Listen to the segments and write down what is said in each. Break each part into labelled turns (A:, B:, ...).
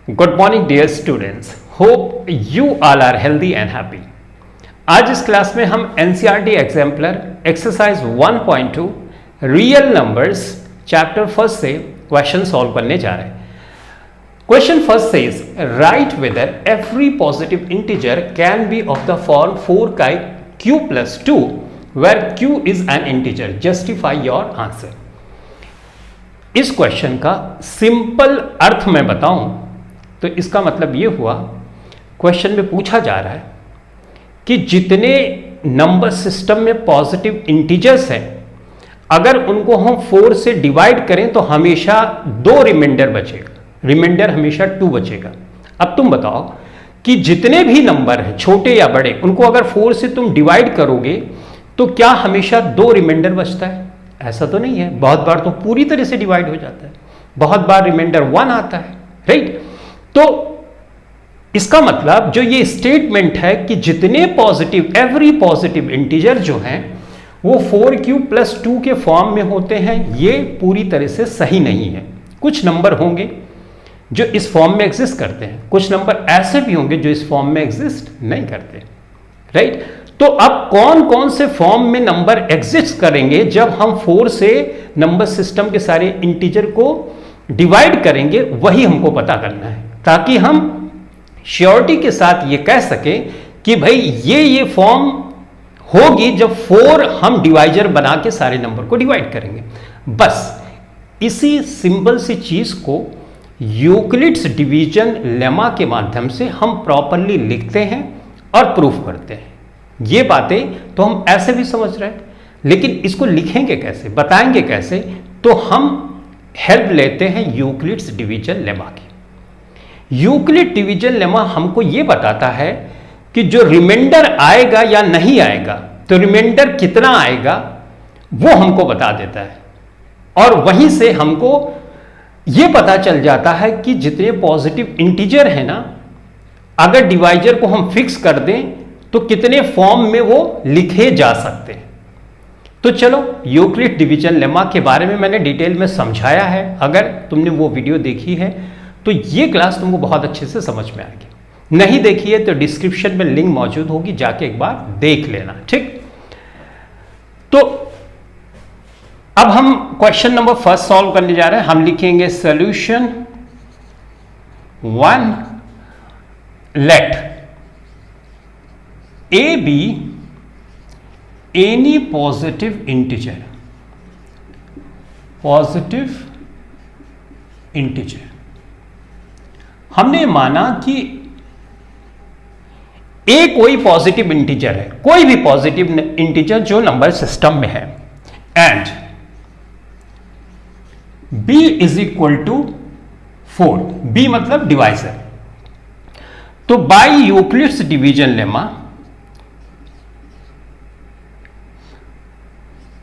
A: Good morning dear students, hope you all are healthy and happy. आज इस class में हम NCERT exemplar exercise 1.2 real numbers chapter first से question solve करने जा रहे हैं। Question first says write whether every positive integer can be of the form 4 का q plus 2 where q is an integer, justify your answer। इस question का simple अर्थ में बताऊं तो इसका मतलब यह हुआ, क्वेश्चन में पूछा जा रहा है कि जितने नंबर सिस्टम में पॉजिटिव इंटीजर्स हैं, अगर उनको हम 4 से डिवाइड करें तो हमेशा 2 रिमाइंडर बचेगा, रिमाइंडर हमेशा 2 बचेगा। अब तुम बताओ कि जितने भी नंबर हैं छोटे या बड़े, उनको अगर 4 से तुम डिवाइड करोगे तो क्या हमेशा 2 रिमाइंडर बचता है? ऐसा तो नहीं है। बहुत बार तो पूरी तरह से डिवाइड हो जाता है, बहुत बार रिमाइंडर 1 आता है, राइट। तो इसका मतलब जो ये स्टेटमेंट है कि जितने पॉजिटिव, एवरी पॉजिटिव इंटीजर जो हैं वो 4q plus 2 के फॉर्म में होते हैं, ये पूरी तरह से सही नहीं है। कुछ नंबर होंगे जो इस फॉर्म में एग्जिस्ट करते हैं, कुछ नंबर ऐसे भी होंगे जो इस फॉर्म में एग्जिस्ट नहीं करते, राइट। तो अब कौन कौन से फॉर्म में नंबर एग्जिस्ट करेंगे जब हम 4 से नंबर सिस्टम के सारे इंटीजर को डिवाइड करेंगे, वही हमको पता करना है, ताकि हम श्योरिटी के साथ ये कह सकें कि भाई ये फॉर्म होगी जब 4 हम डिवाइजर बना के सारे नंबर को डिवाइड करेंगे। बस इसी सिंपल सी चीज को यूक्लिड्स डिवीजन लेमा के माध्यम से हम प्रॉपरली लिखते हैं और प्रूफ करते हैं। ये बातें तो हम ऐसे भी समझ रहे हैं, लेकिन इसको लिखेंगे कैसे, बताएंगे कैसे? तो हम हेल्प लेते हैं यूक्लिड्स डिवीजन लेमा की। यूक्लिड डिवीजन लेमा हमको ये बताता है कि जो रिमाइंडर आएगा या नहीं आएगा, तो रिमाइंडर कितना आएगा वो हमको बता देता है, और वहीं से हमको ये पता चल जाता है कि जितने पॉजिटिव इंटीजर है ना, अगर डिवाइजर को हम फिक्स कर दें तो कितने फॉर्म में वो लिखे जा सकते हैं। तो चलो, यूक्लिड डिवीजन लेमा के बारे में मैंने डिटेल में समझाया है। अगर तुमने वो वीडियो देखी है तो ये क्लास तुमको बहुत अच्छे से समझ में आएगी। नहीं देखी है तो डिस्क्रिप्शन में लिंक मौजूद होगी, जाके एक बार देख लेना, ठीक। तो अब हम क्वेश्चन नंबर फर्स्ट सॉल्व करने जा रहे हैं। हम लिखेंगे solution 1, let a be any positive integer, positive integer. हमने माना कि a कोई पॉजिटिव इंटीजर है, कोई भी पॉजिटिव इंटीजर जो नंबर सिस्टम में है, and b is equal to 4, b मतलब डिवाइजर। तो by Euclid's division lemma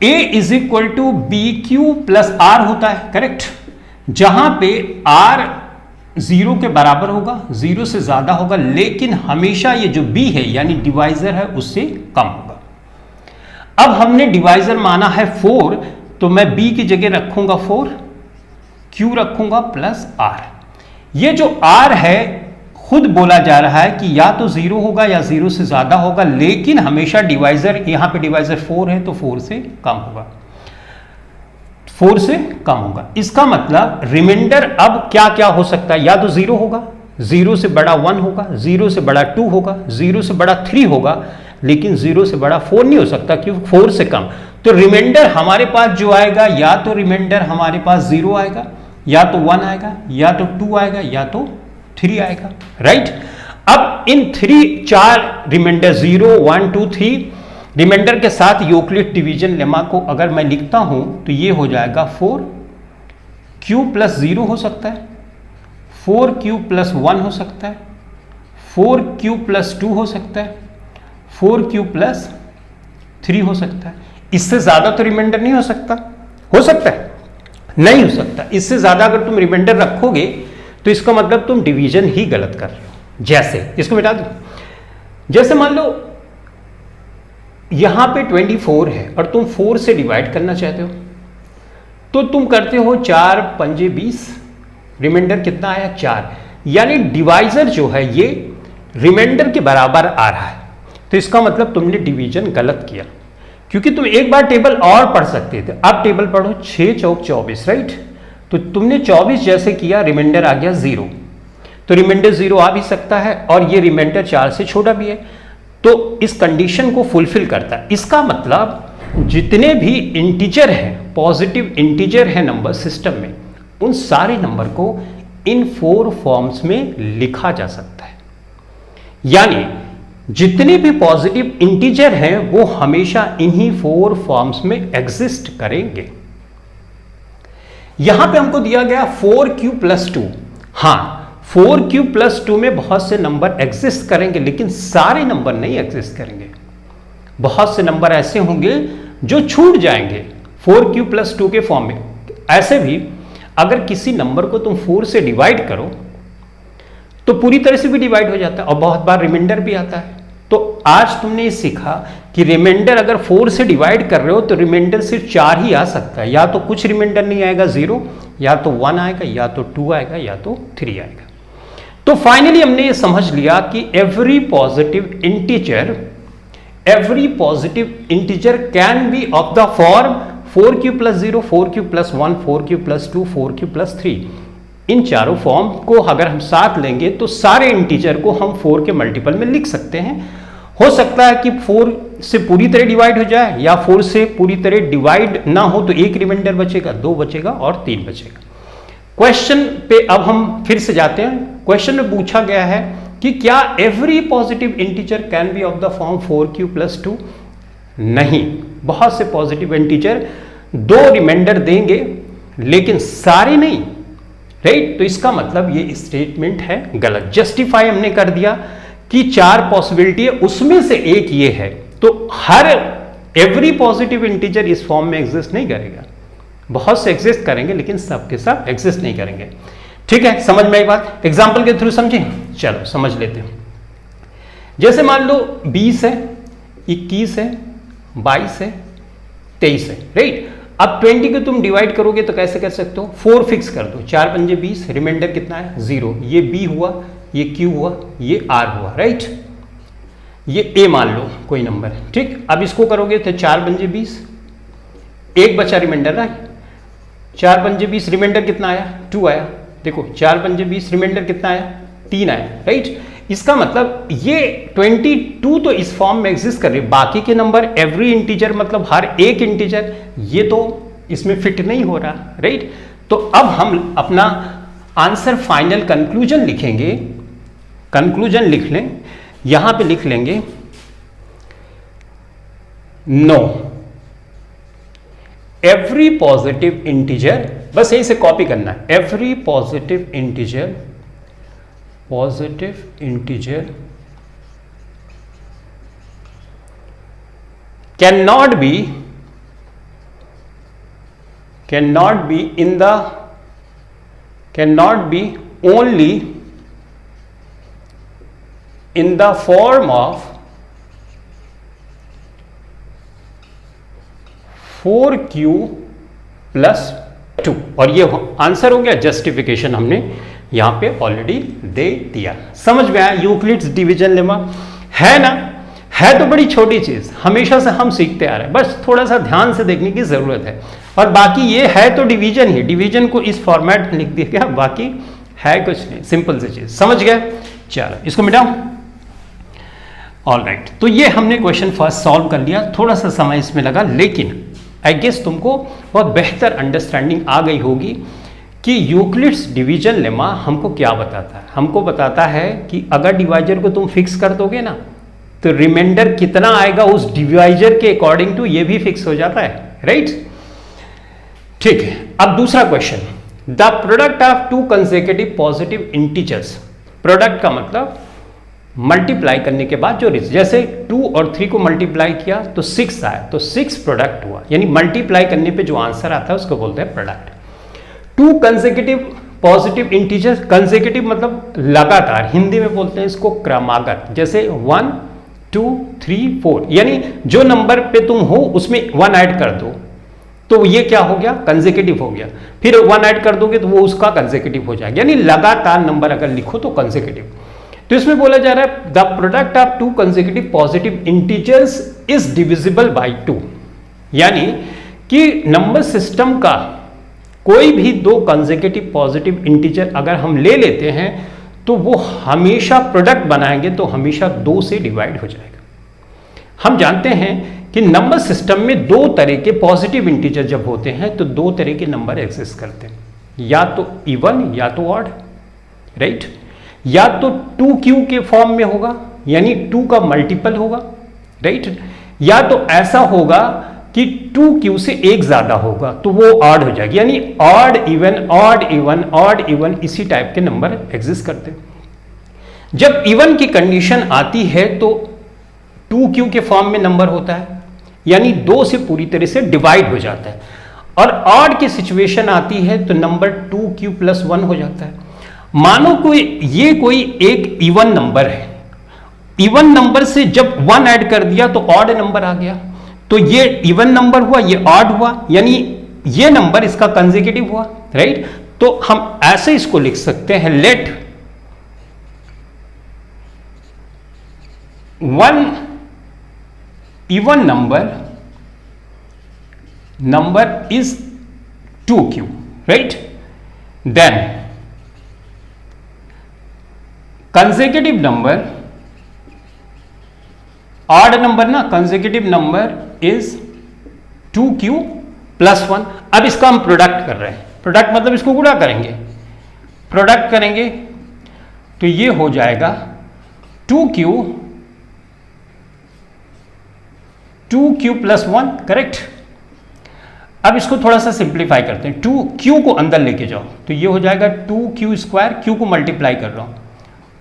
A: a is equal to b q plus r होता है, करेक्ट। जहां पे r 0 के बराबर होगा, 0 से ज्यादा होगा, लेकिन हमेशा ये जो b है यानी डिवाइजर है उससे कम होगा। अब हमने डिवाइजर माना है 4, तो मैं b की जगह रखूंगा 4, q रखूंगा प्लस r। ये जो r है खुद बोला जा रहा है कि या तो 0 होगा या 0 से ज्यादा होगा, लेकिन हमेशा डिवाइजर, यहां पे डिवाइजर 4 है तो 4 से कम होगा, 4 से कम होगा। इसका मतलब रिमाइंडर अब क्या क्या हो सकता है? या तो 0 होगा, 0 से बड़ा 1 होगा, 0 से बड़ा 2 होगा, 0 से बड़ा 3 होगा, लेकिन 0 से बड़ा 4 नहीं हो सकता, क्योंकि 4 से कम। तो रिमाइंडर हमारे पास जो आएगा, या तो रिमाइंडर हमारे पास 0 आएगा, या तो 1 आएगा, या तो 2 आएगा, या तो 3 आएगा, राइट। अब इन 4 रिमाइंडर 0, 1, 2, 3 रिमाइंडर के साथ यूक्लिड डिवीजन लेमा को अगर मैं लिखता हूं तो ये हो जाएगा 4q प्लस 0 हो सकता है, 4q प्लस 1 हो सकता है, 4q प्लस 2 हो सकता है, 4q प्लस 3 हो सकता है। इससे ज्यादा तो रिमाइंडर नहीं हो सकता। हो सकता है? नहीं हो सकता। इससे ज्यादा अगर तुम रिमाइंडर रखोगे तो इसका मतलब तुम डिवीजन ही गलत कर रहे हो। जैसे, इसको मिटा दो, जैसे मान लो यहां पे 24 है और तुम 4 से डिवाइड करना चाहते हो, तो तुम करते हो 4 पंजे 20, रिमाइंडर कितना आया 4। यानी डिवाइजर जो है ये रिमाइंडर के बराबर आ रहा है, तो इसका मतलब तुमने डिवीजन गलत किया, क्योंकि तुम एक बार टेबल और पढ़ सकते थे। अब टेबल पढ़ो 6 चौक 24, राइट। तो तुमने 24 जैसे किया, रिमाइंडर आ गया 0, तो रिमाइंडर 0 आ भी सकता है और ये रिमाइंडर 4 से छोटा भी है, तो इस कंडीशन को फुलफिल करता है। इसका मतलब जितने भी इंटीजर हैं, पॉजिटिव इंटीजर है नंबर सिस्टम में, उन सारे नंबर को इन 4 फॉर्म्स में लिखा जा सकता है। यानी जितने भी पॉजिटिव इंटीजर हैं वो हमेशा इन्हीं 4 फॉर्म्स में एग्जिस्ट करेंगे। यहां पे हमको दिया गया 4q+2। हां, 4q+2 में बहुत से नंबर एग्जिस्ट करेंगे, लेकिन सारे नंबर नहीं एग्जिस्ट करेंगे। बहुत से नंबर ऐसे होंगे जो छूट जाएंगे 4q+2 के फॉर्म में। ऐसे भी अगर किसी नंबर को तुम 4 से डिवाइड करो तो पूरी तरह से भी डिवाइड हो जाता है और बहुत बार रिमाइंडर भी आता है। तो आज तुमने ये सीखा कि रिमाइंडर अगर 4 से डिवाइड कर रहे हो तो रिमाइंडर सिर्फ 4 ही आ सकता है, या तो कुछ रिमाइंडर नहीं आएगा 0, या तो 1 आएगा, या तो 2 आएगा, या तो 3 आएगा। तो फाइनली हमने ये समझ लिया कि every positive integer can be of the form 4q+0, 4q+1, 4q+2, 4q+3। इन चारों फॉर्म को अगर हम साथ लेंगे तो सारे इंटीजर को हम 4 के मल्टीपल में लिख सकते हैं। हो सकता है कि 4 से पूरी तरह डिवाइड हो जाए, या 4 से पूरी तरह डिवाइड ना हो तो एक रिमाइंडर बचेगा, 2 बचेगा और 3 बचेगा। क्वेश्चन पे अब हम फिर से जाते हैं। क्वेश्चन में पूछा गया है कि क्या every positive integer can be of the form 4q+2? नहीं, बहुत से पॉजिटिव इंटीजर 2 रिमाइंडर देंगे लेकिन सारे नहीं, राइट। तो इसका मतलब ये स्टेटमेंट है गलत। जस्टिफाई हमने कर दिया कि 4 पॉसिबिलिटी है, उसमें से एक ये है, तो हर एवरी पॉजिटिव इंटीजर इस फॉर्म में एग्जिस्ट नहीं करेगा। बहुत से एग्जिस्ट करेंगे लेकिन सबके सब एग्जिस्ट नहीं करेंगे। ठीक है, समझ में आई बात? एग्जाम्पल के थ्रू समझे? चलो समझ लेते हैं। जैसे मान लो 20 है, 21 है, 22 है, 23 है, राइट। अब 20 को तुम डिवाइड करोगे तो कैसे कर सकते हो? 4 फिक्स कर दो, 4 पंजे 20, रिमाइंडर कितना है? 0। ये B हुआ, ये Q हुआ, ये R हुआ, राइट। ये A मान लो कोई नंबर, ठीक। अब इसको करोगे तो 4 पंजे 20, एक बचा रिमाइंडर, राइट। 4 पंजे 20, रिमाइंडर कितना आया? 2 आया। देखो 4 पंजे 20, रिमाइंडर कितना आया? 3 आया, राइट। इसका मतलब ये 22 तो इस फॉर्म में एग्जिस्ट कर रही है, बाकी के नंबर एवरी इंटीजर मतलब हर एक इंटीजर, ये तो इसमें फिट नहीं हो रहा, राइट। तो अब हम अपना आंसर फाइनल कंक्लूजन लिखेंगे। कंक्लूजन लिख लें, यहां पे लिख लेंगे नो एवरी पॉजिटिव इंटीजर, बस यहीं से कॉपी करना है। Every positive integer cannot be only in the form of 4q+2। और ये आंसर हो गया, जस्टिफिकेशन हमने यहां पे ऑलरेडी दे दिया। समझ में आया? यूक्लिड्स डिवीजन लेमा है ना, है तो बड़ी छोटी चीज, हमेशा से हम सीखते आ रहे हैं, बस थोड़ा सा ध्यान से देखने की जरूरत है। और बाकी ये है तो डिवीजन ही, डिवीजन को इस फॉर्मेट में लिख दिया गया, बाकी है कुछ नहीं, सिंपल सी चीज। समझ गए? चलो इसको मिटाओ। ऑलराइट, तो ये हमने क्वेश्चन फर्स्ट सॉल्व कर लिया। थोड़ा सा समय इसमें लगा, लेकिन आई गेस तुमको बहुत बेहतर अंडरस्टैंडिंग आ गई होगी कि यूक्लिड्स डिवीजन लेमा हमको क्या बताता है। हमको बताता है कि अगर डिवाइजर को तुम फिक्स कर दोगे ना, तो रिमाइंडर कितना आएगा उस डिवाइजर के अकॉर्डिंग टू ये भी फिक्स हो जाता है, राइट। ठीक है, अब दूसरा question, the product of 2 consecutive positive integers. Product का मतलब मल्टीप्लाई करने के बाद जो जैसे 2 और 3 को मल्टीप्लाई किया तो 6 आया, तो 6 प्रोडक्ट हुआ, यानी मल्टीप्लाई करने पे जो आंसर आता है उसको बोलते हैं product. 2 consecutive positive integer, consecutive मतलब लगातार, हिंदी में बोलते हैं इसको क्रमागत, जैसे 1 2 3 4, यानी जो नंबर पे तुम हो उसमें 1 ऐड कर दो, तो ये क्या हो गया, कंसेक्यूटिव हो गया। फिर 1 ऐड कर दोगे तो वो उसका कंसेक्यूटिव हो जाएगा, यानी लगातार नंबर अगर लिखो तो कंसेक्यूटिव। तो इसमें बोला जा रहा है the product of 2 consecutive positive integers is divisible by 2, यानी कि नंबर सिस्टम का कोई भी 2 कंसेक्यूटिव पॉजिटिव इंटीजर अगर हम ले लेते हैं तो वो हमेशा प्रोडक्ट बनाएंगे तो हमेशा 2 से डिवाइड हो जाएगा। हम जानते हैं कि नंबर सिस्टम में 2 तरह के पॉजिटिव इंटीजर जब होते हैं तो 2 तरह के नंबर एग्जिस्ट करते हैं, या तो इवन या तो ऑड, राइट। या तो 2q के फॉर्म में होगा, यानी 2 का मल्टीपल होगा, राइट। या तो ऐसा होगा कि 2q से एक ज्यादा होगा तो वो ऑड हो जाएगी, यानी odd even odd even odd even, इसी टाइप के नंबर एग्जिस्ट करते हैं। जब इवन की कंडीशन आती है तो 2q के फॉर्म में नंबर होता है, यानी 2 से पूरी तरह से डिवाइड हो जाता है। और ऑड की सिचुएशन आती है तो नंबर 2q + 1 हो जाता है। मानो कोई एक इवन नंबर है, इवन नंबर से जब 1 ऐड कर दिया तो ऑड नंबर आ गया, तो ये इवन नंबर हुआ, ये ऑड हुआ, यानी ये नंबर इसका कंसेक्यूटिव हुआ, राइट। तो हम ऐसे इसको लिख सकते हैं, late 1 even number is 2q, right? Then consecutive number, odd number ना, consecutive number is 2q + 1। अब इसका हम प्रोडक्ट कर रहे हैं, प्रोडक्ट मतलब इसको गुणा करेंगे, प्रोडक्ट करेंगे तो ये हो जाएगा 2q + 1, करेक्ट। अब इसको थोड़ा सा सिंप्लीफाई करते हैं, 2q को अंदर लेके जाओ तो ये हो जाएगा 2q², q को मल्टीप्लाई कर रहा हूं,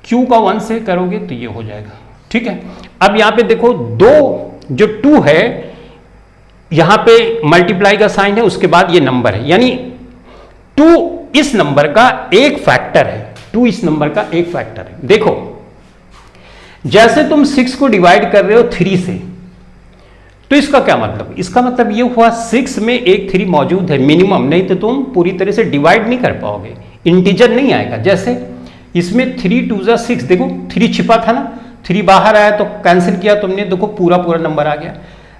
A: q का 1 से करोगे तो ये हो जाएगा, ठीक है। अब यहां पे देखो 2 जो 2 है यहां पे मल्टीप्लाई का साइन है, उसके बाद ये नंबर है, यानी 2 इस नंबर का एक फैक्टर है, 2 इस नंबर का एक फैक्टर है। देखो जैसे तुम 6 को डिवाइड कर रहे हो 3 से, तो इसका क्या मतलब, इसका मतलब ये हुआ 6 में एक 3 मौजूद है मिनिमम, नहीं तो तुम पूरी तरह से डिवाइड नहीं कर पाओगे, इंटीजर नहीं आएगा। जैसे इसमें 3 × 2 = 6, देखो 3 छिपा था ना, 3 बाहर आया तो कैंसिल किया तुमने, देखो पूरा नंबर आ गया।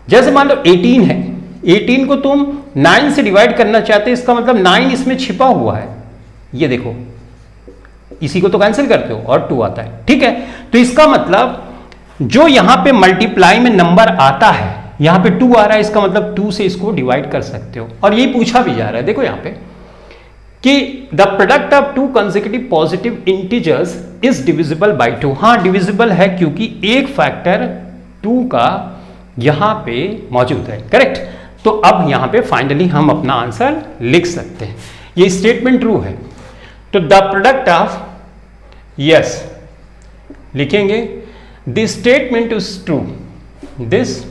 A: जैसे मान लो 18 है, 18 को तुम 9 से डिवाइड करना चाहते, इसका मतलब 9 इसमें छिपा हुआ है, ये देखो, इसी को तो कैंसिल करते हो और 2 आता है, ठीक है। तो इसका मतलब जो यहां पे मल्टीप्लाई में नंबर आता है, यहां पे 2 आ रहा है, इसका मतलब 2 से इसको डिवाइड कर सकते हो। और यही पूछा भी जा रहा है, देखो यहां पे कि the product of 2 consecutive positive integers is divisible by 2। हां डिविजिबल है क्योंकि एक फैक्टर 2 का यहां पे मौजूद है, करेक्ट। तो अब यहां पे फाइनली हम अपना आंसर लिख सकते हैं, ये स्टेटमेंट ट्रू है। तो द प्रोडक्ट ऑफ, यस लिखेंगे, this statement is true, this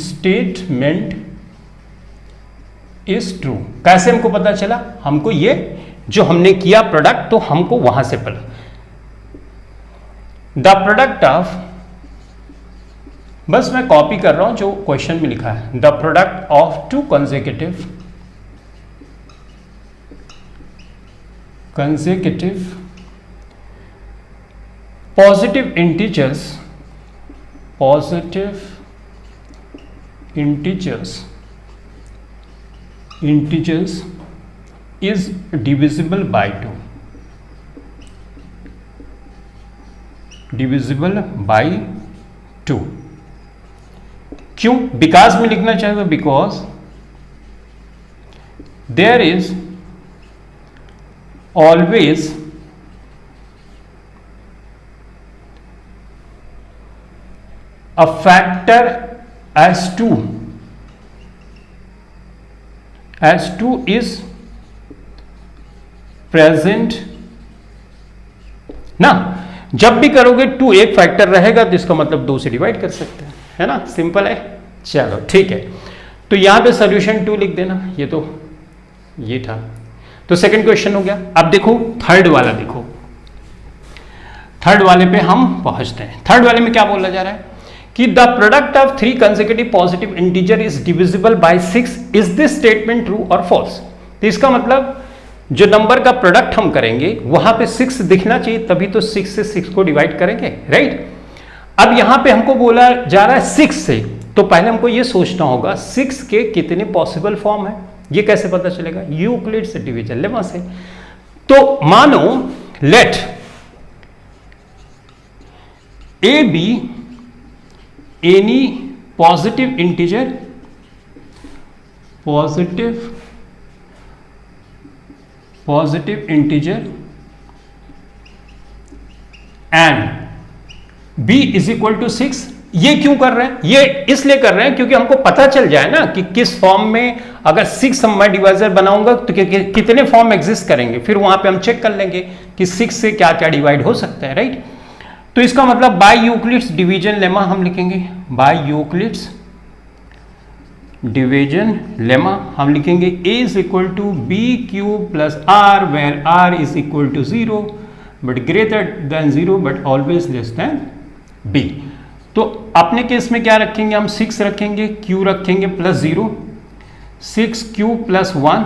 A: statement is true. कैसे हमको पता चला, हमको ये जो हमने किया प्रोडक्ट तो हमको वहां से पता, द प्रोडक्ट ऑफ, बस मैं कॉपी कर रहा हूं जो क्वेश्चन में लिखा है, the product of 2 consecutive positive integers is divisible by 2, divisible by 2। क्यों, बिकॉज में लिखना चाहेगा, because there is always a factor as 2 is present ना। जब भी करोगे 2 एक फैक्टर रहेगा तो इसका मतलब 2 से डिवाइड कर सकते हैं, है ना, सिंपल है। चलो ठीक है, तो यहां पे सॉल्यूशन 2 लिख देना, ये तो ये था। तो सेकंड क्वेश्चन हो गया। अब देखो थर्ड वाला, देखो थर्ड वाले पे हम पहुंचते हैं। थर्ड वाले में क्या बोला जा रहा है कि the product of 3 consecutive positive integer is divisible by 6, is this statement true और फॉल्स? तो इसका मतलब जो नंबर का प्रोडक्ट हम करेंगे वहां पे 6 दिखना चाहिए, तभी तो 6 से 6 को डिवाइड करेंगे, राइट? अब यहां पे हमको बोला जा रहा है 6 से, तो पहले हमको ये सोचना होगा 6 के कितने पॉसिबल फॉर्म है, ये कैसे पता चलेगा? यूक्लिड्स डिवीजन लेमा से। तो मानो let a be any positive integer and b is equal to 6। ये क्यों कर रहे हैं? ये इसलिए कर रहे हैं क्योंकि हमको पता चल जाए ना कि किस फॉर्म में अगर 6 मैं डिवाइजर बनाऊंगा तो कितने फॉर्म एग्जिस्ट करेंगे, फिर वहां पे हम चेक कर लेंगे कि 6 से क्या क्या डिवाइड हो सकता है, राइट? तो इसका मतलब बाय यूक्लिड्स डिवीजन लेमा हम लिखेंगे, बाय यूक्लिड्स डिवीजन लेमा हम लिखेंगे a is equal to b cube plus r, where r is equal to 0 but greater than 0 but always less than b। तो अपने केस में क्या रखेंगे हम? 6 रखेंगे, q रखेंगे plus 0, 6q plus 1,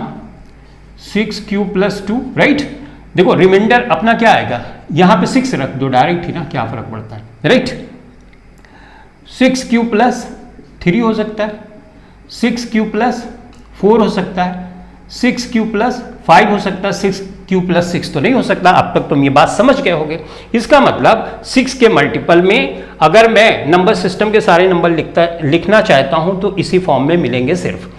A: 6q plus 2, right? देखो रिमाइंडर अपना क्या आएगा, यहां पे 6 रख दो डायरेक्ट ही ना, क्या फर्क पड़ता है, राइट? 6q प्लस 3 हो सकता है, 6q प्लस 4 हो सकता है, 6q प्लस 5 हो सकता है, 6q प्लस 6 तो नहीं हो सकता। अब तक तुम ये बात समझ गए होगे। इसका मतलब 6 के मल्टीपल में अगर मैं नंबर सिस्टम के सारे नंबर लिखना चाहता हूं तो इसी फॉर्म में मिलेंगे, सिर्फ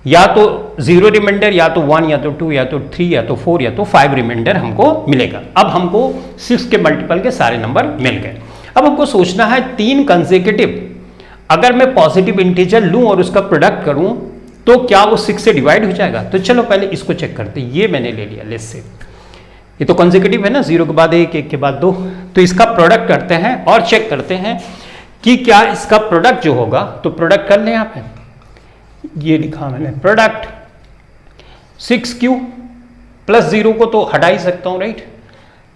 A: या तो 0 रिमाइंडर, या तो 1, या तो 2, या तो 3, या तो 4, या तो 5 रिमाइंडर हमको मिलेगा। अब हमको 6 के मल्टीपल के सारे नंबर मिल गए। अब हमको सोचना है 3 कंसेक्यूटिव अगर मैं पॉजिटिव इंटीजर लूं और उसका प्रोडक्ट करूं तो क्या वो 6 से डिवाइड हो जाएगा? तो चलो पहले इसको चेक करते हैं। ये मैंने ले लिया, लेट्स से ये तो कंसेक्यूटिव है ना, 0 के बाद 1, 1 के बाद 2, तो इसका प्रोडक्ट करते हैं और चेक करते हैं कि क्या इसका प्रोडक्ट जो होगा, तो प्रोडक्ट कर लें। यहाँ पे ये लिखा मैंने प्रोडक्ट 6q प्लस 0 को तो हटा ही सकता हूं, राइट?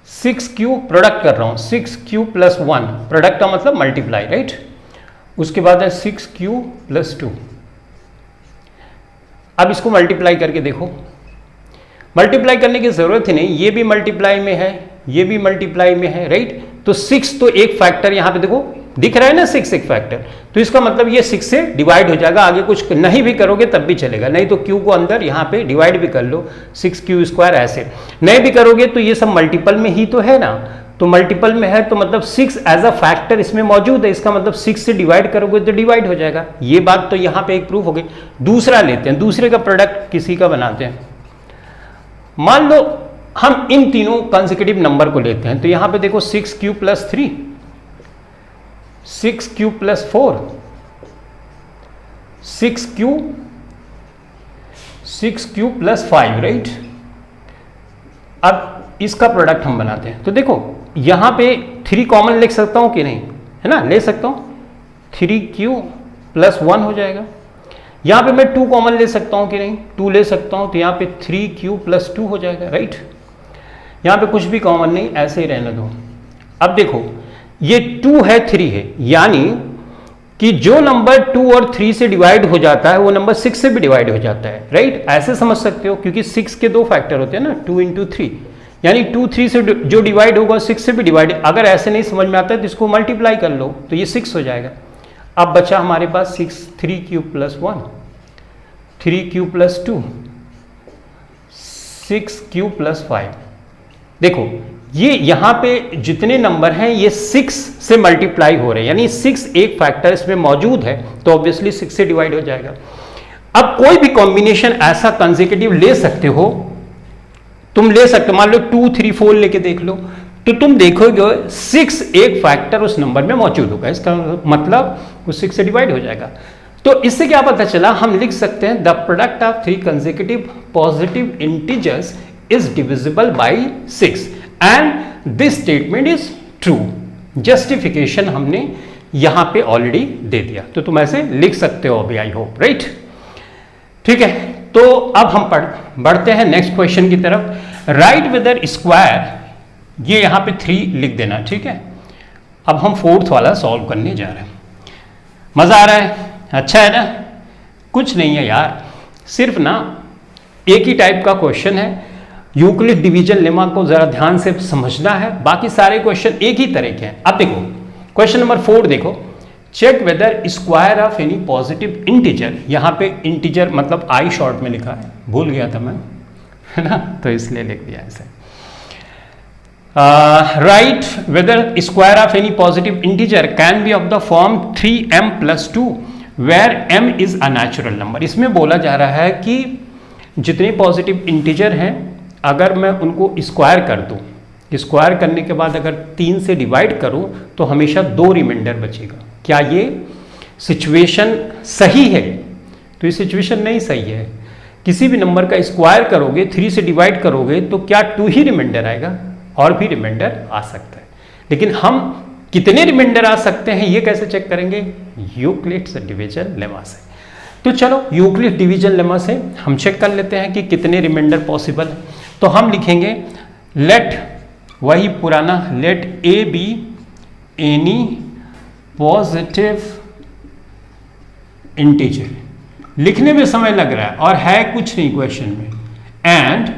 A: 6q प्रोडक्ट कर रहा हूं, 6q प्लस 1 प्रोडक्ट का मतलब मल्टीप्लाई, राइट? उसके बाद है 6q प्लस 2। अब इसको मल्टीप्लाई करके देखो, मल्टीप्लाई करने की जरूरत ही नहीं, ये भी मल्टीप्लाई में है, ये भी मल्टीप्लाई में है, राइट? तो 6 तो एक फैक्टर यहां पे देखो दिख रहा है ना, 6 एक फैक्टर, तो इसका मतलब ये 6 से डिवाइड हो जाएगा। आगे कुछ नहीं भी करोगे तब भी चलेगा, नहीं तो q को अंदर यहाँ पे डिवाइड भी कर लो, 6q², ऐसे नहीं भी करोगे तो ये सब मल्टीपल में ही तो है ना, तो मल्टीपल में है तो मतलब 6 एज अ फैक्टर इसमें मौजूद है, इसका मतलब 6 से डिवाइड करोगे तो डिवाइड हो जाएगा। ये बात तो यहाँ पे एक प्रूफ हो गई। दूसरा लेते हैं, दूसरे का प्रोडक्ट किसी का बनाते हैं। मान लो हम इन तीनों कंसेक्यूटिव नंबर को लेते हैं, तो यहां पे देखो 6q plus 3, 6q plus 4, 6q plus 5, right? अब इसका प्रोडक्ट हम बनाते हैं, तो देखो यहां पे 3 कॉमन लिख सकता हूं कि नहीं, है ना? ले सकता हूं, 3q प्लस 1 हो जाएगा। यहां पे मैं 2 कॉमन ले सकता हूं कि नहीं, 2 ले सकता हूं, तो यहां पे 3q प्लस 2 हो जाएगा, राइट? यहां पे कुछ भी कॉमन नहीं, ऐसे ही रहने दो। अब देखो ये 2 है, 3 है, यानी कि जो नंबर 2 और 3 से डिवाइड हो जाता है वो नंबर 6 से भी डिवाइड हो जाता है, राइट? ऐसे समझ सकते हो, क्योंकि 6 के 2 फैक्टर होते हैं ना, 2 × 3, यानी 2, 3 से जो डिवाइड होगा 6 से भी डिवाइड। अगर ऐसे नहीं समझ में आता है तो इसको मल्टीप्लाई कर लो, तो ये 6 हो जाएगा। अब बचा हमारे पास 3q plus 1, 3q plus 2, 6q plus 5। देखो ये यहां पे जितने नंबर हैं ये 6 से मल्टीप्लाई हो रहे हैं, यानी 6 एक फैक्टर इसमें मौजूद है, तो ऑब्वियसली 6 से डिवाइड हो जाएगा। अब कोई भी कॉम्बिनेशन ऐसा कंसेक्यूटिव ले सकते हो, तुम ले सकते हो, मान लो 2, 3, 4 लेके देख लो, तो तुम देखोगे 6 एक फैक्टर उस नंबर में मौजूद होगा, इसका मतलब वो 6 से डिवाइड हो जाएगा। तो इससे क्या पता चला, हम लिख सकते हैं the product of 3 consecutive positive integers is divisible by 6 and this statement is true. Justification हमने यहां पे ऑलरेडी दे दिया, तो तुम ऐसे लिख सकते हो अभी, आई होप, राइट? ठीक है, तो अब हम बढ़ते हैं नेक्स्ट क्वेश्चन की तरफ। राइट वेदर स्क्वायर, ये यहां पे 3 लिख देना, ठीक है? अब हम 4th वाला सॉल्व करने जा रहे हैं। मजा आ रहा है? अच्छा है ना? कुछ नहीं है यार, सिर्फ ना एक ही टाइप का क्वेश्चन है। यूक्लिड डिवीजन लेमा को जरा ध्यान से समझना है, बाकी सारे क्वेश्चन एक ही तरह के हैं। अब देखो क्वेश्चन नंबर 4 देखो, check whether square of any positive integer, यहाँ पे इंटीजर मतलब आई शॉर्ट में लिखा है, भूल गया था मैं, है ना, तो इसलिए लिख दिया ऐसे। Write whether square of any positive integer can be of the form 3m+2 where m is a natural number. इसमें बोला जा रहा है कि जितने पॉजिटिव इंटीजर हैं अगर मैं उनको स्क्वायर कर दूं, स्क्वायर करने के बाद अगर 3 से डिवाइड करूं तो हमेशा 2 रिमाइंडर बचेगा। क्या ये सिचुएशन सही है? तो ये सिचुएशन नहीं सही है। किसी भी नंबर का स्क्वायर करोगे, 3 से डिवाइड करोगे तो क्या 2 ही रिमाइंडर आएगा? और भी रिमाइंडर आ सकता है, लेकिन हम कितने रिमाइंडर आ सकते हैं ये कैसे चेक करेंगे? यूक्लिड्स डिवीजन लेमा से। तो चलो यूक्लिड डिवीजन लेमा से हम चेक कर लेते हैं कि कितने रिमाइंडर पॉसिबल है। तो हम लिखेंगे लेट, वही पुराना, let a be any positive integer. लिखने में समय लग रहा है और है कुछ नहीं क्वेश्चन में। एंड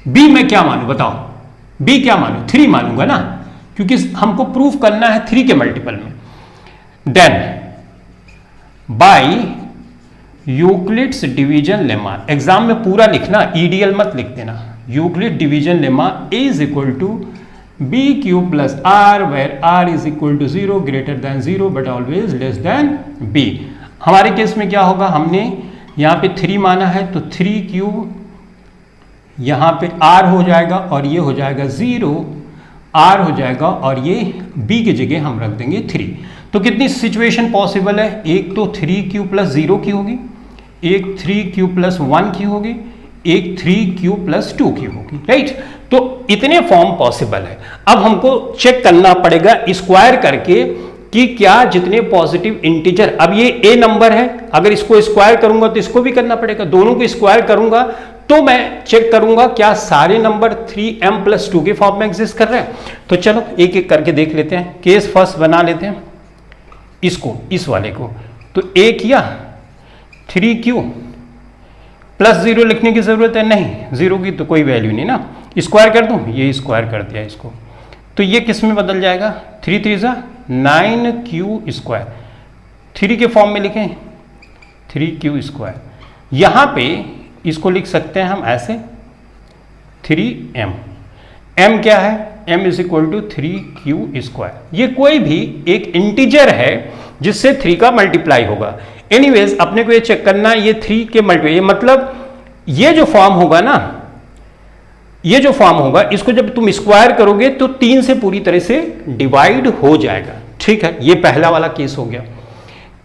A: बी में क्या मानूं बताओ? बी क्या मानूं? 3 मानूंगा ना, क्योंकि हमको प्रूफ करना है 3 के मल्टीपल में। Then by Euclid's division lemma, exam में पूरा लिखना, ईडीएल मत लिख देना। Euclid division lemma a is equal to b q plus r where r is equal to 0 greater than 0 but always less than b. हमारे case में क्या होगा? हमने यहाँ पे 3 माना है तो 3q यहाँ पे r हो जाएगा और ये हो जाएगा 0, r हो जाएगा और ये b की जगह हम रख देंगे 3। तो कितनी सिचुएशन पॉसिबल है? एक तो 3q प्लस 0 की होगी, एक 3q प्लस 1 की होगी, एक 3q प्लस 2 की होगी, राइट। तो इतने फॉर्म पॉसिबल है। अब हमको चेक करना पड़ेगा स्क्वायर करके कि क्या जितने पॉजिटिव इंटीजर, अब ये a नंबर है, अगर इसको स्क्वायर करूंगा तो इसको भी करना पड़ेगा, दोनों को स्क्वायर करूंगा तो मैं चेक करूंगा क्या सारे नंबर 3m+2 के फॉर्म में एग्जिस्ट कर रहे हैं। तो चलो एक एक करके देख लेते हैं। केस फर्स्ट बना लेते हैं इसको, इस वाले को। तो a किया, 3q प्लस 0 लिखने की जरूरत है नहीं, 0 की तो कोई वैल्यू नहीं ना, स्क्वायर कर दूं, ये स्क्वायर कर दिया इसको, तो ये किस में बदल जाएगा? 3 3 9q स्क्वायर, 3 के फॉर्म में लिखें 3q स्क्वायर। यहां पे इसको लिख सकते हैं हम ऐसे 3m, m क्या है? m is equal to 3q square. ये कोई भी एक इंटीजर है जिससे 3 का मल्टीप्लाई होगा। एनीवेज अपने को ये चेक करना है ये 3 के मल्टीप्लाई, मतलब ये जो फॉर्म होगा ना, ये जो फॉर्म होगा इसको जब तुम स्क्वायर करोगे तो 3 से पूरी तरह से डिवाइड हो जाएगा, ठीक है। ये पहला वाला केस हो गया।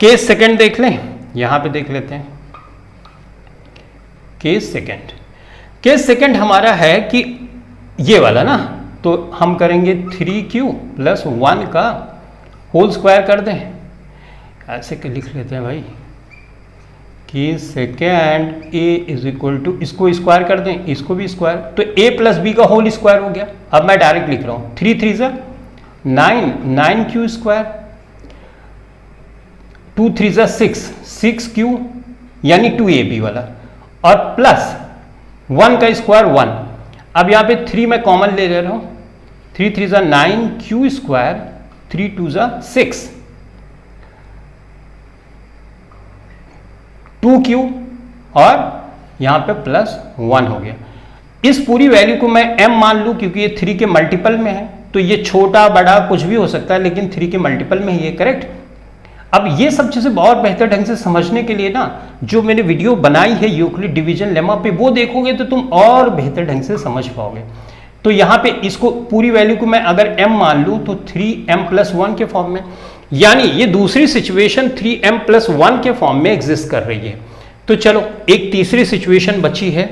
A: केस सेकंड देख लें, यहां पे देख लेते हैं केस सेकंड। केस सेकंड हमारा है कि ये वाला ना, तो हम करेंगे 3q प्लस 1 का होल स्क्वायर कर दें, ऐसे के लिख लेते हैं भाई। Case second a is equal to, इसको स्क्वायर कर दें, इसको भी स्क्वायर, तो a प्लस b का होल स्क्वायर हो गया। अब मैं डायरेक्ट लिख रहा हूं 3 3 9, 9q स्क्वायर, 2 3 6q यानी 2ab वाला, और प्लस 1 का स्क्वायर 1। अब यहाँ पे 3 मैं कॉमन ले रहा हूं, 3 3 9q स्क्वायर, 3 2 6, 2q और यहाँ पे प्लस 1 हो गया। इस पूरी वैल्यू को मैं m मान लूँ क्योंकि ये 3 के मल्टीपल में है, तो ये छोटा बड़ा कुछ भी हो सकता है लेकिन 3 के मल्टीपल में ही है, करेक्ट। अब ये सब चीजें बहुत बेहतर ढंग से समझने के लिए ना जो मैंने वीडियो बनाई है यूक्लिड डिवीजन लेमा पे, वो देखोगे तो तुम और बेहतर ढंग से समझ पाओगे। तो यहाँ पे इसको पूरी वैल्यू को मैं अगर m मान लूँ तो 3m+1 के फॉर्म में, यानी ये दूसरी सिचुएशन 3m+1 के फॉर्म में एग्जिस्ट कर रही है। तो चलो एक तीसरी सिचुएशन बची है,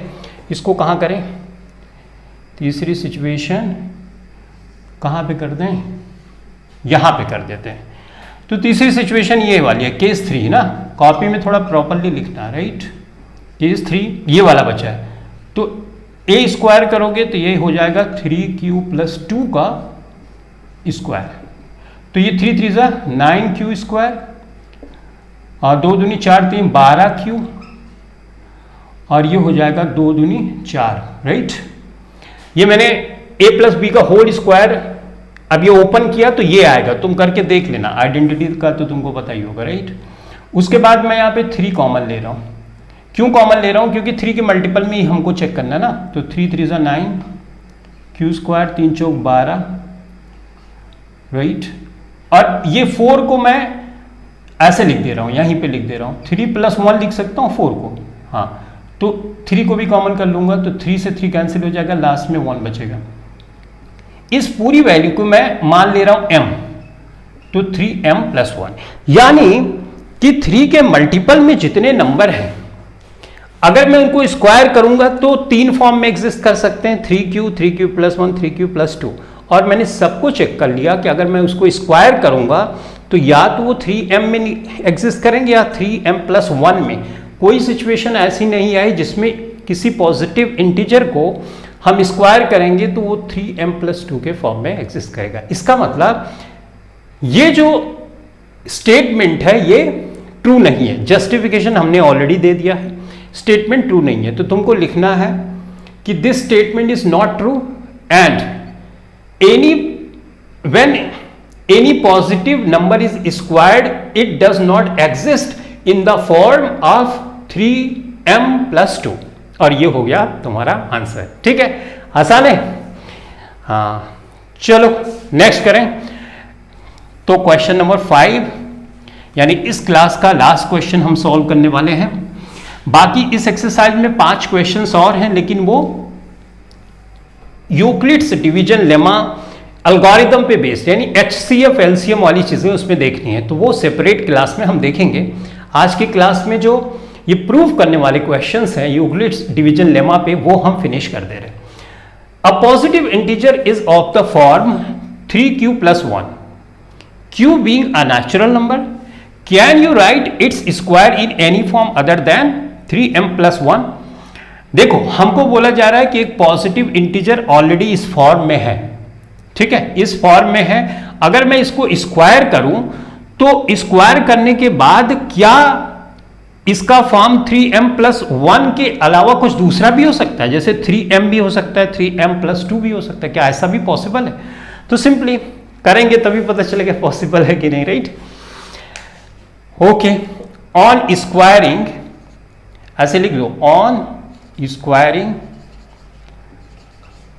A: इसको कहाँ करें? तीसरी सिचुएशन कहाँ पे कर दें? यहाँ पे कर देते हैं। तो तीसरी सिचुएशन ये वाली है, केस 3 ना, कॉपी में थोड़ा प्रॉपरली लिखना, राइट। केस 3 ये वाला बचा है, तो a स्क्वायर करोगे तो ये हो जाएगा 3q प्लस 2 का स्क्वायर, तो ये 3 3 9q स्क्वायर और 2 दूनी 4 3 12 क्यू, और ये हो जाएगा 2 दूनी 4, राइट। ये मैंने a प्लस बी का होल स्क्वायर अब ये ओपन किया तो ये आएगा, तुम करके देख लेना, आइडेंटिटी का तो तुमको पता ही होगा, राइट। उसके बाद मैं यहाँ पे 3 कॉमन ले रहा हूँ। क्यों कॉमन ले रहा हूँ? क्योंकि 3 के मल्टीपल में ही हमको चेक करना है ना। तो 3 3 9 क्यू स्क्वायर 3 चौक 12, राइट। और ये 4 को मैं ऐसे लिख दे रहा हूँ, यहीं पे लिख दे रहा हूँ, 3 + 1 लिख सकता हूँ 4 को, हाँ। तो 3 को भी कॉमन कर लूंगा तो 3 से 3 कैंसिल हो जाएगा, लास्ट में 1 बचेगा। इस पूरी वैल्यू को मैं मान ले रहा हूं m, तो 3m + 1, यानी कि 3 के मल्टीपल में जितने नंबर हैं अगर मैं उनको स्क्वायर करूंगा तो 3 फॉर्म में एग्जिस्ट कर सकते हैं, 3q + 1 3q + 2। और मैंने सबको चेक कर लिया कि अगर मैं उसको स्क्वायर करूंगा तो या तो वो 3m में एग्जिस्ट करेंगे या 3m + 1 में। कोई सिचुएशन ऐसी नहीं आई जिसमें किसी पॉजिटिव इंटीजर को हम स्क्वायर करेंगे तो वो 3m + 2 के फॉर्म में एग्जिस्ट करेगा। इसका मतलब ये जो स्टेटमेंट है ये ट्रू नहीं है। जस्टिफिकेशन हमने ऑलरेडी दे दिया है, स्टेटमेंट ट्रू नहीं है। तो तुमको लिखना है कि this statement is not true and when any positive number is squared it does not exist in the form of 3m + 2। और ये हो गया तुम्हारा आंसर, ठीक है, आसान है। हाँ चलो नेक्स्ट करें। तो क्वेश्चन नंबर 5 यानी इस क्लास का लास्ट क्वेश्चन हम सॉल्व करने वाले हैं। बाकी इस एक्सरसाइज में 5 क्वेश्चंस और हैं, लेकिन वो यूक्लिड्स डिवीजन लेमा एल्गोरिथम पे बेस्ड, यानी HCF LCM वाली चीजें उसमें देखनी है, तो वो सेपरेट क्लास में हम देखेंगे। आज की क्लास में जो ये प्रूव करने वाले क्वेश्चंस हैं यूक्लिड्स डिवीजन लेमा पे, वो हम फिनिश कर दे रहे हैं। A positive integer is of the form 3q + 1, q being a natural number, can you write its square in any form other than 3m + 1? देखो हमको बोला जा रहा है कि एक पॉजिटिव इंटीजर ऑलरेडी इस फॉर्म में है, ठीक है, इस फॉर्म में है। अगर मैं इसको स्क्वायर करूं तो स्क्वायर करने के बाद क्या इसका फॉर्म 3m + 1 के अलावा कुछ दूसरा भी हो सकता है? जैसे 3m भी हो सकता है, 3m + 2 भी हो सकता है, क्या ऐसा भी पॉसिबल है? तो सिंपली करेंगे तभी पता चलेगा पॉसिबल है कि नहीं, राइट। ओके, ऑन स्क्वायरिंग ऐसे लिख लो, ऑन स्क्वायरिंग,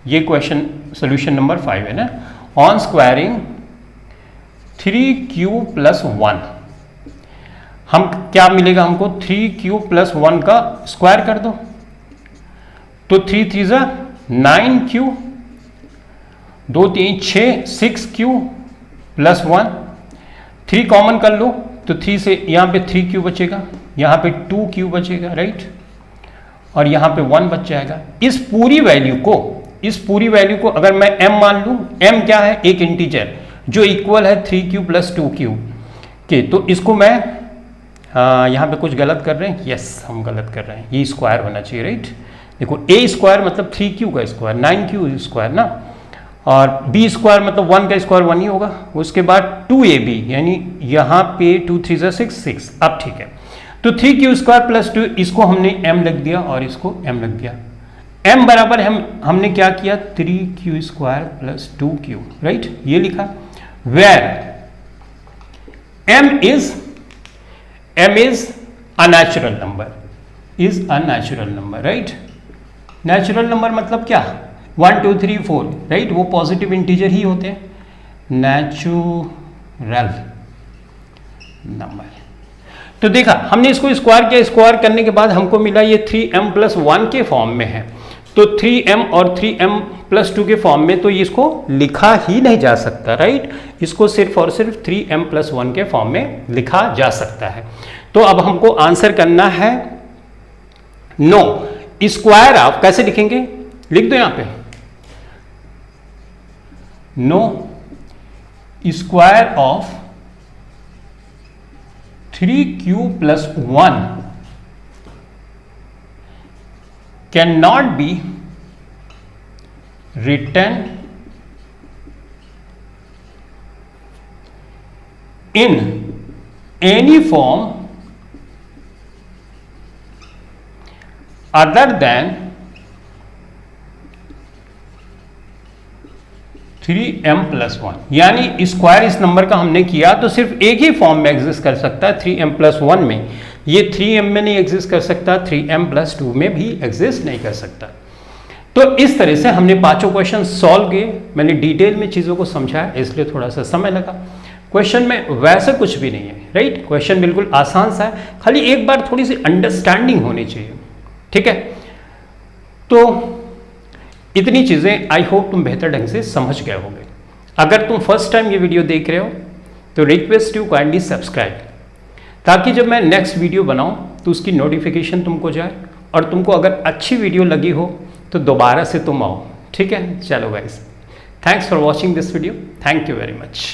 A: ये क्वेश्चन सोल्यूशन नंबर 5 है ना। ऑन स्क्वायरिंग 3q + 1, हम क्या मिलेगा हमको? 3q + 1 का स्क्वायर कर दो तो 3 3 9q, 2 3 6 6q + 1, 3 कॉमन कर लो तो 3 से यहाँ पे 3q बचेगा, यहाँ पे 2q बचेगा, राइट, और यहाँ पे 1 बच जाएगा। इस पूरी वैल्यू को अगर मैं m मान लूँ, m क्या है? एक इंटीजर जो इक्वल है 3q + 2q के, तो इसको मैं यहाँ पे कुछ गलत कर रहे हैं, यस हम गलत कर रहे हैं, ये स्क्वायर होना चाहिए, राइट। देखो a स्क्वायर मतलब 3q का स्क्वायर, 9q स्क्वायर ना, और b स्क्वायर मतलब 1 का स्क्वायर 1 ही होगा। उसके बाद 2ab, यानी यहाँ पे 2 3 6 6, अब ठीक है। तो 3q² + 2, इसको हमने m लिख दिया और इसको m लिख दिया। m बराबर हमने क्या किया? 3q² + 2q, राइट, ये लिखा। Where m is a natural number, right. Natural number मतलब क्या? 1 2 3 4, राइट, वो पॉजिटिव इंटीजर ही होते हैं, नेचुरल नंबर। तो देखा हमने इसको स्क्वायर किया, स्क्वायर करने के बाद हमको मिला ये 3m + 1 के फॉर्म में है। तो 3m और 3m + 2 के फॉर्म में तो इसको लिखा ही नहीं जा सकता, राइट। इसको सिर्फ और सिर्फ 3m + 1 के फॉर्म में लिखा जा सकता है। तो अब हमको आंसर करना है नो स्क्वायर ऑफ, कैसे लिखेंगे? लिख दो यहां पे, no square of 3q + 1 cannot be written in any form other than 3m+1, यानी स्क्वायर इस नंबर का हमने किया तो सिर्फ एक ही फॉर्म में एग्जिस्ट कर सकता है 3m+1 में, ये 3m में नहीं एग्जिस्ट कर सकता, 3m+2 में भी एग्जिस्ट नहीं कर सकता। तो इस तरह से हमने पांचों क्वेश्चन सॉल्व किए। मैंने डिटेल में चीज़ों को समझाया इसलिए थोड़ा सा समय लगा। क्वेश्चन में वैसा कुछ भी नहीं है, राइट। क्वेश्चन बिल्कुल आसान सा है, खाली एक बार थोड़ी सी अंडरस्टैंडिंग होनी चाहिए, ठीक है। तो इतनी चीज़ें आई होप तुम बेहतर ढंग से समझ गए होंगे। अगर तुम फर्स्ट टाइम ये वीडियो देख रहे हो तो रिक्वेस्ट यू काइंडली सब्सक्राइब, ताकि जब मैं नेक्स्ट वीडियो बनाऊं तो उसकी नोटिफिकेशन तुमको जाए, और तुमको अगर अच्छी वीडियो लगी हो तो दोबारा से तुम आओ, ठीक है। चलो guys, thanks for watching this video, thank you very much.